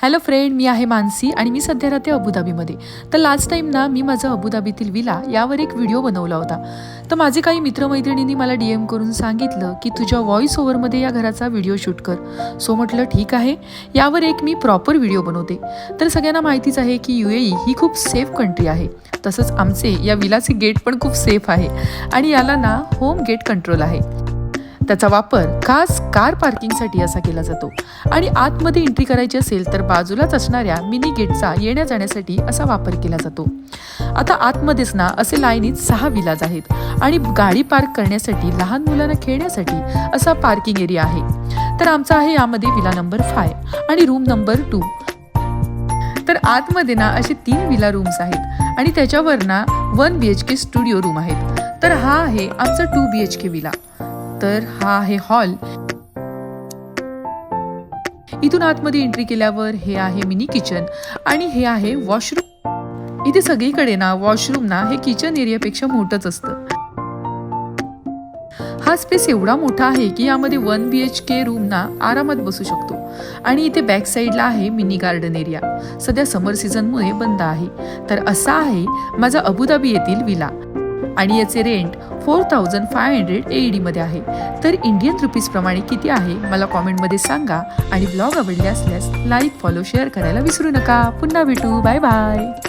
Hello friend, मी आहे मानसी आणि मी सध्या राहते अबुधाबीमध्ये. तर लास्ट टाईम ना मी माझं अबुधाबीतील विला यावर एक व्हिडिओ बनवला होता. तर माझे काही मित्रमैत्रिणींनी मला DM करून सांगितलं की तुझ्या व्हॉइस ओव्हरमध्ये या घराचा व्हिडिओ शूट कर. सो म्हटलं ठीक आहे, यावर एक मी प्रॉपर व्हिडिओ बनवते. तर सगळ्यांना माहितीच आहे की UAE ही खूप सेफ कंट्री आहे. तसंच आमचे या विलाचे गेट पण खूप सेफ आहे आणि याला ना होम गेट कंट्रोल आहे. त्याचा वापर खास कार पार्किंगसाठी असा केला जातो आणि आतमध्ये एंट्री करायची असेल तर बाजूलाच असणाऱ्या मिनी गेटचा येण्या जाण्यासाठी असा वापर केला जातो. आता आतमध्येच ना असे लाईनीत 6 विलाज आहेत आणि गाडी पार्क करण्यासाठी, लहान मुलांना खेळण्यासाठी असा पार्किंग एरिया आहे. तर आमचा आहे यामध्ये विला नंबर 5 आणि रूम नंबर 2. तर आतमध्ये ना असे 3 विला रूम्स आहेत आणि त्याच्यावर ना 1 BHK स्टुडिओ रूम आहेत. तर हा आहे आमचा 2 BHK विला. तर हा आहे हॉल. इथून आतमध्ये एंट्री केल्यावर हे आहे मिनी किचन आणि हे आहे वॉशरूम. इथे सगळीकडे ना वॉशरूम ना हे किचन एरियापेक्षा मोठंच असतं. हा स्पेस एवढा मोठा आहे की यामध्ये 1 BHK रूम ना आरामात बसू शकतो आणि इथे बॅक साईडला आहे मिनी गार्डन एरिया. सध्या समर सीझनमुळे बंद आहे. तर असा आहे माझा अबुधाबी येथील विला आणि याचे रेंट 4500 AED मध्ये आहे. तर इंडियन रुपीज प्रमाणे किती आहे मला कॉमेंटमध्ये सांगा आणि ब्लॉग आवडले असल्यास लाईक, फॉलो, शेअर करायला विसरू नका. पुन्हा भेटू. Bye bye.